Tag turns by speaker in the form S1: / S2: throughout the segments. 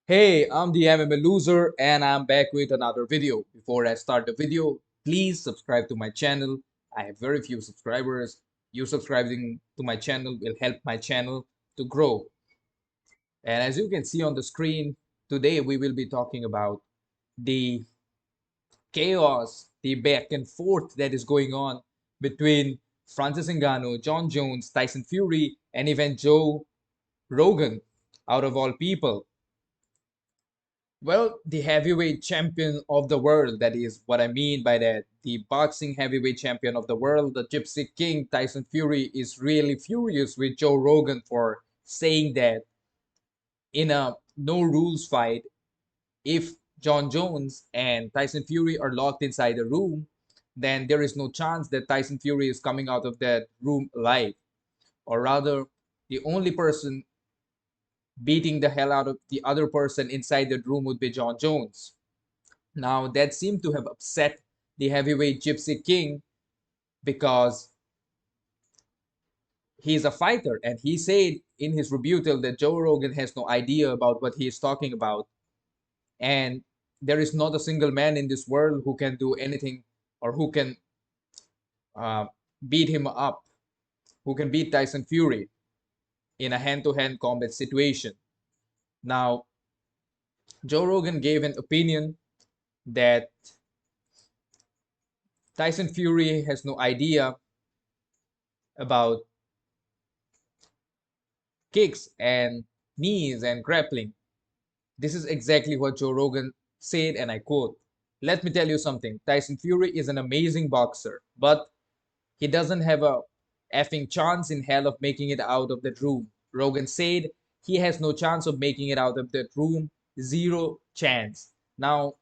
S1: Hey, I'm the MMA loser and I'm back with another video. Before I start the video, please subscribe to my channel. I have very few subscribers. You subscribing to my channel will help my channel to grow. And as you can see on the screen, today we will be talking about the chaos, the back and forth that is going on between Francis Ngannou, Jon Jones, Tyson Fury, and even Joe Rogan, out of all people. Well, the heavyweight champion of the world, that is what I mean by that. The boxing heavyweight champion of the world, the Gypsy King, Tyson Fury, is really furious with Joe Rogan for saying that in a no rules fight, if Jon Jones and Tyson Fury are locked inside a room, then there is no chance that Tyson Fury is coming out of that room alive. Or rather, the only person beating the hell out of the other person inside that room would be Jon Jones. Now, that seemed to have upset the heavyweight Gypsy King because he's a fighter and he said in his rebuttal that Joe Rogan has no idea about what he is talking about. And there is not a single man in this world who can do anything or who can uh, beat him up, who can beat Tyson Fury in a hand to hand combat situation. Now, Joe Rogan gave an opinion that Tyson Fury has no idea about kicks and knees and grappling. This is exactly what Joe Rogan said, and I quote: "Let me tell you something. Tyson Fury is an amazing boxer, but he doesn't have a effing chance in hell of making it out of that room." Rogan said he has no chance of making it out of that room, zero chance. Now,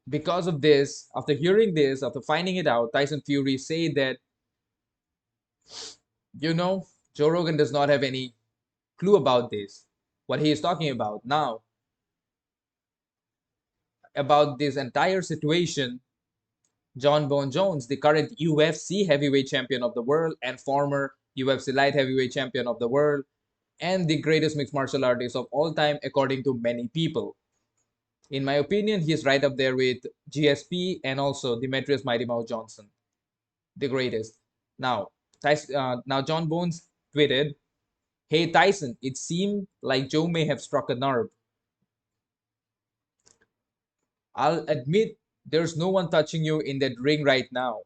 S1: because of this, after hearing this, after finding it out, Tyson Fury said that, you know, Joe Rogan does not have any clue about this, what he is talking about. Now, about this entire situation, Jon Jones, the current UFC heavyweight champion of the world and former UFC light heavyweight champion of the world, and the greatest mixed martial artist of all time, according to many people. In my opinion, he is right up there with GSP and also Demetrius Mighty Mouse Johnson, the greatest. Now, now Jon Bones tweeted, "Hey Tyson, it seemed like Joe may have struck a nerve. I'll admit there's no one touching you in that ring right now.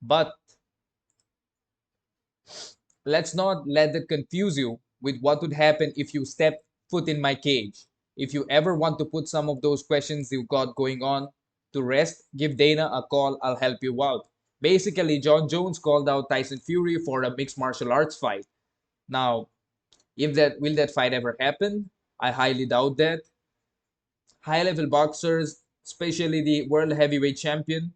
S1: But let's not let that confuse you with what would happen if you step foot in my cage. If you ever want to put some of those questions you've got going on to rest, give Dana a call. I'll help you out." Basically, Jon Jones called out Tyson Fury for a mixed martial arts fight. Now, if that will that fight ever happen? I highly doubt that. High level boxers, especially the world heavyweight champion,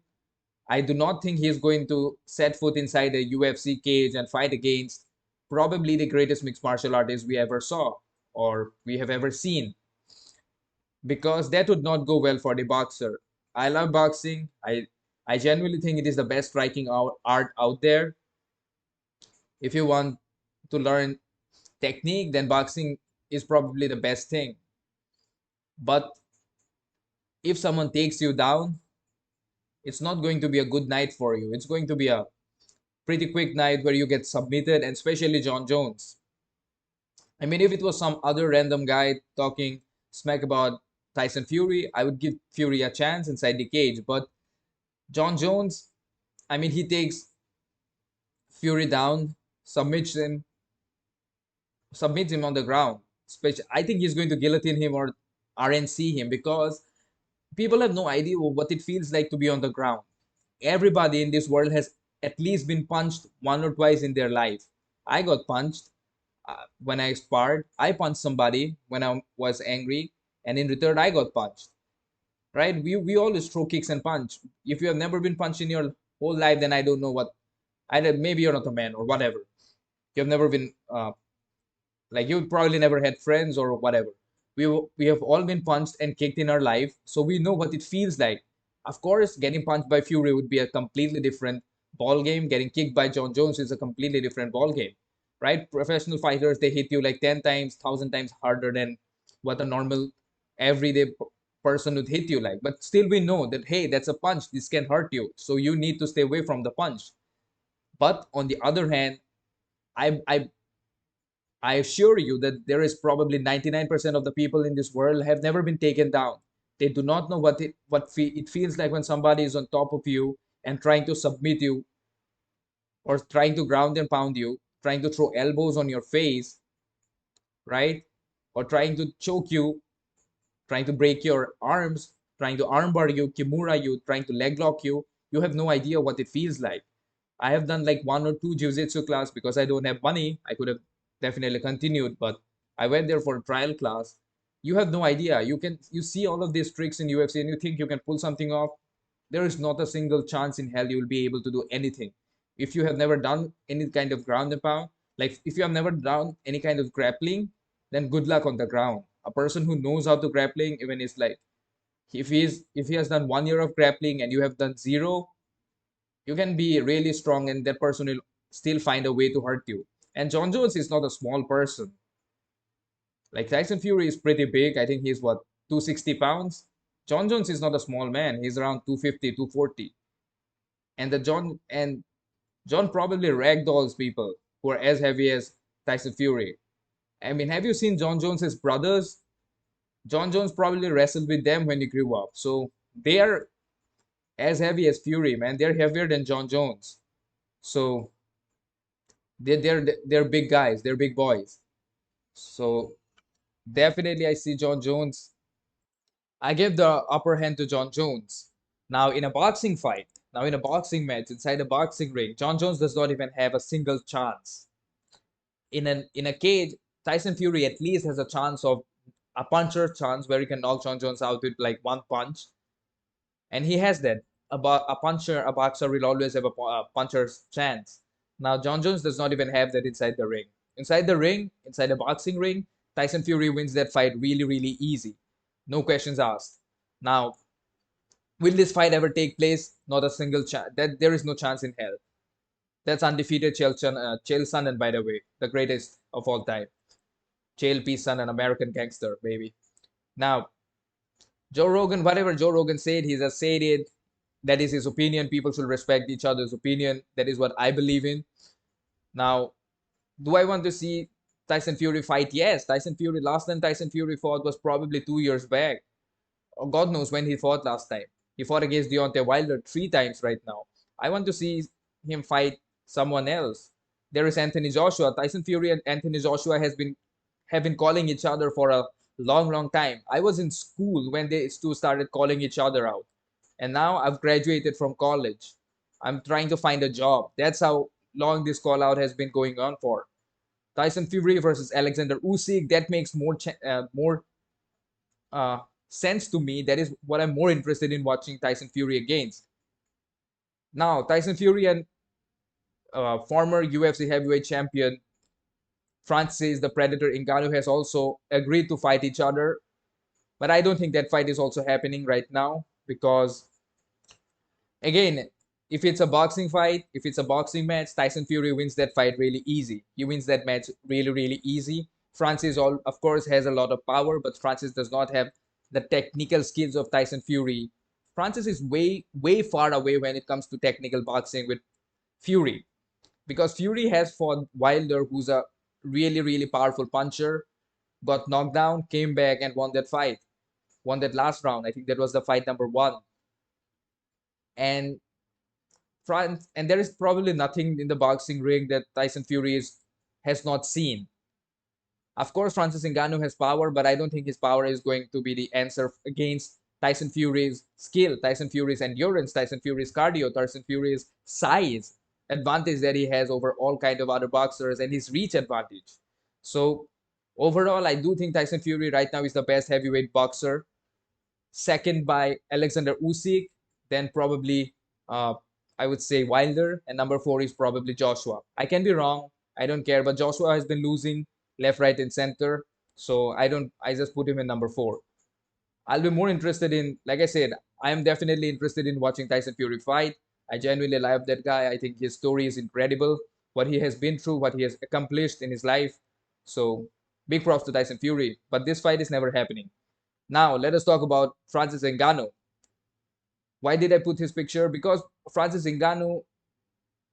S1: I do not think he's going to set foot inside a UFC cage and fight against probably the greatest mixed martial artist we ever saw or we have ever seen, because that would not go well for the boxer. I love boxing. I genuinely think it is the best striking art out there. If you want to learn technique, then boxing is probably the best thing. But if someone takes you down, it's not going to be a good night for you. It's going to be a pretty quick night where you get submitted, and especially Jon Jones. I mean, if it was some other random guy talking smack about Tyson Fury, I would give Fury a chance inside the cage. But Jon Jones, I mean, he takes Fury down, submits him, submits him on the ground. Especially, I think he's going to guillotine him or RNC him, because people have no idea what it feels like to be on the ground. Everybody in this world has at least been punched one or twice in their life. I got punched when I sparred. I punched somebody when I was angry, and in return, I got punched. Right? We always throw kicks and punch. If you have never been punched in your whole life, then I don't know what. Maybe you're not a man or whatever. You have never been like, you probably never had friends or whatever. We have all been punched and kicked in our life, so we know what it feels like. Of course, getting punched by Fury would be a completely different ball game. Getting kicked by Jon Jones is a completely different ball game. right? Professional fighters, they hit you like 10 times, 1,000 times harder than what a normal everyday person would hit you like. But still, we know that, hey, that's a punch. This can hurt you. So you need to stay away from the punch. But on the other hand, I, I, I assure you that there is probably 99% of the people in this world have never been taken down. They do not know it feels like when somebody is on top of you and trying to submit you or trying to ground and pound you, trying to throw elbows on your face, right? Or trying to choke you, trying to break your arms, trying to armbar you, kimura you, trying to leg lock you. You have no idea what it feels like. I have done like one or two jiu-jitsu class because I don't have money. I could have definitely continued, but I went there for a trial class. You have no idea. You see all of these tricks in UFC and you think you can pull something off. There is not a single chance in hell you will be able to do anything. If you have never done any kind of ground and pound, like if you have never done any kind of grappling, then good luck on the ground. A person who knows how to grappling, even is like if he has done 1 year of grappling and you have done zero, you can be really strong and that person will still find a way to hurt you. And Jon Jones is not a small person. Like Tyson Fury is pretty big. I think he's what, 260 pounds. Jon Jones is not a small man. He's around 250, 240. And the John probably ragdolls people who are as heavy as Tyson Fury. I mean, have you seen Jon Jones's brothers? Jon Jones probably wrestled with them when he grew up. So they are as heavy as Fury, man. They're heavier than Jon Jones. So they're big guys. They're big boys. So definitely, I see Jon Jones. I give the upper hand to Jon Jones. Now, in a boxing fight, now in a boxing match inside a boxing ring, Jon Jones does not even have a single chance. In a cage, Tyson Fury at least has a chance of a puncher's chance where he can knock Jon Jones out with like one punch, and he has that. A boxer will always have a puncher's chance. Now, Jon Jones does not even have that inside the ring. Inside the ring, inside a boxing ring, Tyson Fury wins that fight really, really easy. No questions asked. Now, will this fight ever take place? Not a single chance. That there is no chance in hell. That's undefeated Chael Sonnen, by the way, the greatest of all time. Chael P. Sonnen, American gangster, baby. Now, Joe Rogan, whatever Joe Rogan said, he just said it. That is his opinion. People should respect each other's opinion. That is what I believe in. Now, do I want to see Tyson Fury fight? Yes. Tyson Fury, last time Tyson Fury fought was probably 2 years back. Or God knows when he fought last time. He fought against Deontay Wilder 3 times right now. I want to see him fight someone else. There is Anthony Joshua. Tyson Fury and Anthony Joshua have been calling each other for a long, long time. I was in school when they two started calling each other out. And now I've graduated from college. I'm trying to find a job. That's how long this call out has been going on for. Tyson Fury versus Alexander Usyk. That makes more uh, sense to me. That is what I'm more interested in watching Tyson Fury against. Now, Tyson Fury and former UFC heavyweight champion Francis the Predator Ngannou has also agreed to fight each other. But I don't think that fight is also happening right now because, again, if it's a boxing fight, if it's a boxing match, Tyson Fury wins that fight really easy. He wins that match really, really easy. Francis, of course, has a lot of power, but Francis does not have the technical skills of Tyson Fury. Francis is way, way far away when it comes to technical boxing with Fury because Fury has fought Wilder, who's a really, really powerful puncher, got knocked down, came back, and won that fight, won that last round. I think that was the fight number one. And and there is probably nothing in the boxing ring that Tyson Fury has not seen. Of course, Francis Ngannou has power, but I don't think his power is going to be the answer against Tyson Fury's skill, Tyson Fury's endurance, Tyson Fury's cardio, Tyson Fury's size advantage that he has over all kind of other boxers and his reach advantage. So overall, I do think Tyson Fury right now is the best heavyweight boxer, second by Alexander Usyk, then probably I would say Wilder, and number four is probably Joshua. I can be wrong. I don't care, but Joshua has been losing left, right, and center. So I don't. I just put him in number four. I'll be more interested in, like I said, I am definitely interested in watching Tyson Fury fight. I genuinely love that guy. I think his story is incredible. what he has been through, what he has accomplished in his life. So big props to Tyson Fury. But this fight is never happening. Now let us talk about Francis Ngannou. Why did I put his picture? Because Francis Ngannou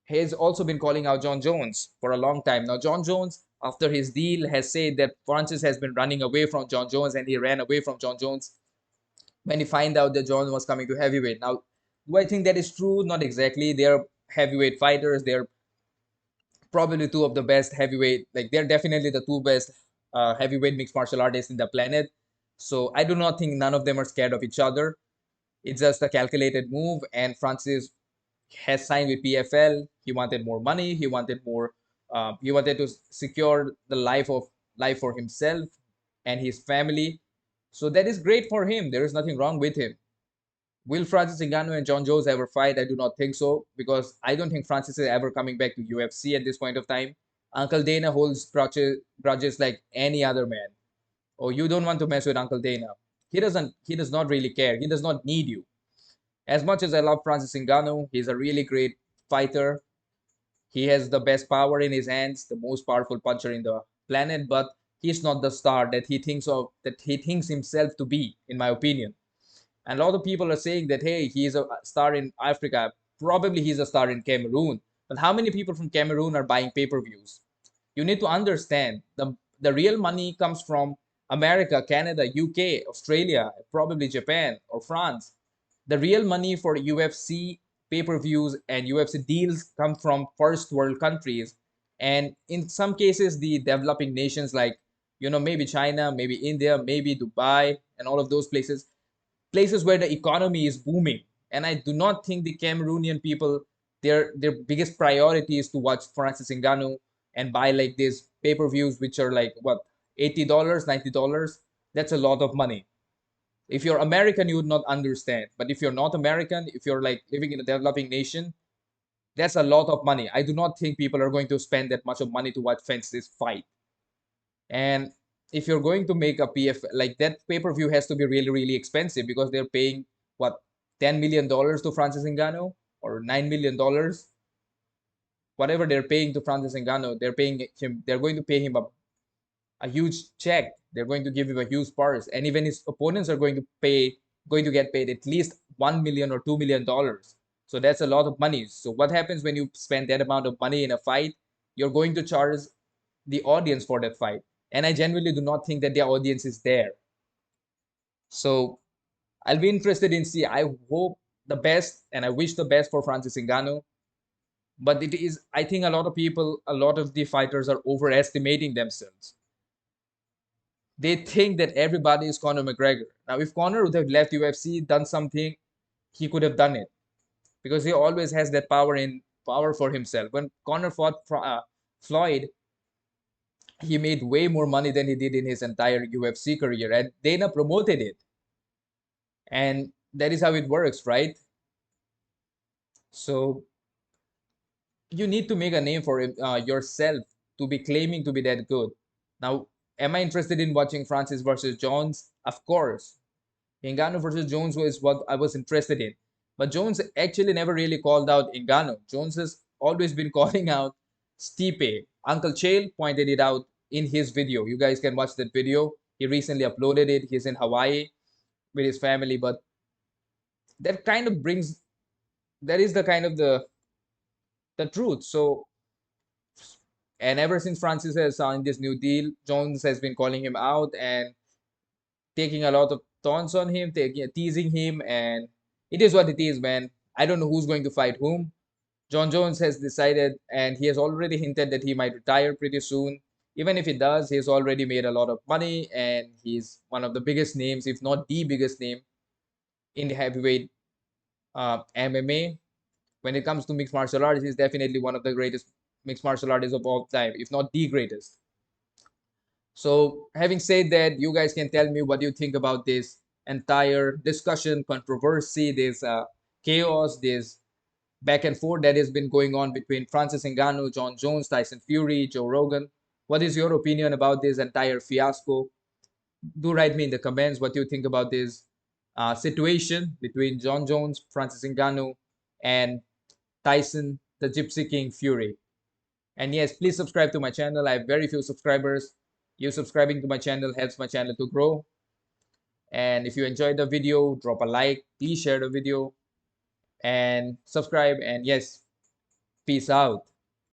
S1: has also been calling out Jon Jones for a long time. Now, Jon Jones, after his deal, has said that Francis has been running away from Jon Jones and he ran away from Jon Jones when he find out that Jon was coming to heavyweight. Now, do I think that is true? Not exactly. They're heavyweight fighters. They're probably two of the best heavyweight. Like they're definitely the two best heavyweight mixed martial artists in the planet. So I do not think none of them are scared of each other. It's just a calculated move, and Francis has signed with PFL. He wanted more money. He wanted more. He wanted to secure the life for himself and his family. So that is great for him. There is nothing wrong with him. Will Francis Ngannou and Jon Jones ever fight? I do not think so because I don't think Francis is ever coming back to UFC at this point of time. Uncle Dana holds grudges like any other man. Oh, you don't want to mess with Uncle Dana. He doesn't. He does not really care. He does not need you. As much as I love Francis Ngannou, he's a really great fighter. He has the best power in his hands, the most powerful puncher in the planet, but he's not the star that he thinks himself to be, in my opinion. And a lot of people are saying that hey, he's a star in Africa. Probably he's a star in Cameroon. But how many people from Cameroon are buying pay-per-views? You need to understand the real money comes from America, Canada, UK, Australia, probably Japan or France. The real money for UFC pay-per-views and UFC deals come from first world countries, and in some cases the developing nations like maybe China, maybe India, maybe Dubai, and all of those places where the economy is booming. And I do not think the Cameroonian people, their biggest priority is to watch Francis Ngannou and buy like these pay-per-views which are like what, $80, $90. That's a lot of money. If you're American, you would not understand. But if you're not American, if you're like living in a developing nation, that's a lot of money. I do not think people are going to spend that much of money to watch fences fight. And if you're going to make a PF like that, pay-per-view has to be really, really expensive because they're paying what, $10 million to Francis Ngannou or $9 million, whatever they're paying to Francis Ngannou. They're paying him. They're going to pay him a huge check. They're going to give him a huge purse, and even his opponents are going to get paid at least $1 million or $2 million. So that's a lot of money. So what happens when you spend that amount of money in a fight? You're going to charge the audience for that fight, and I genuinely do not think that the audience is there. So I'll be interested in see. I hope the best, and I wish the best for Francis Ngannou. But it is, I think, a lot of the fighters are overestimating themselves. They think that everybody is Conor McGregor. Now, if Conor would have left UFC, done something, he could have done it because he always has that power for himself. When Conor fought Floyd, he made way more money than he did in his entire UFC career, and Dana promoted it. And that is how it works, right? So you need to make a name for yourself to be claiming to be that good. Now, am I interested in watching Francis versus Jones? Of course. Ngannou versus Jones was what I was interested in. But Jones actually never really called out Ngannou. Jones has always been calling out Stipe. Uncle Chael pointed it out in his video. You guys can watch that video. He recently uploaded it. He's in Hawaii with his family. But that kind of brings, that is the kind of the truth. So, and ever since Francis has signed this new deal, Jones has been calling him out and taking a lot of taunts on him, teasing him, and it is what it is, man. I don't know who's going to fight whom. Jon Jones has decided, and he has already hinted that he might retire pretty soon. Even if he does, he's already made a lot of money, and he's one of the biggest names, if not the biggest name, in the heavyweight MMA. When it comes to mixed martial arts, he's definitely one of the greatest mixed martial artists of all time, if not the greatest. So, having said that, you guys can tell me what you think about this entire discussion, controversy, this chaos, this back and forth that has been going on between Francis Ngannou, Jon Jones, Tyson Fury, Joe Rogan. What is your opinion about this entire fiasco? Do write me in the comments what you think about this situation between Jon Jones, Francis Ngannou, and Tyson, the Gypsy King Fury. And yes, please subscribe to my channel. I have very few subscribers. You subscribing to my channel helps my channel to grow. And if you enjoyed the video, drop a like, please share the video and subscribe. And yes, peace out.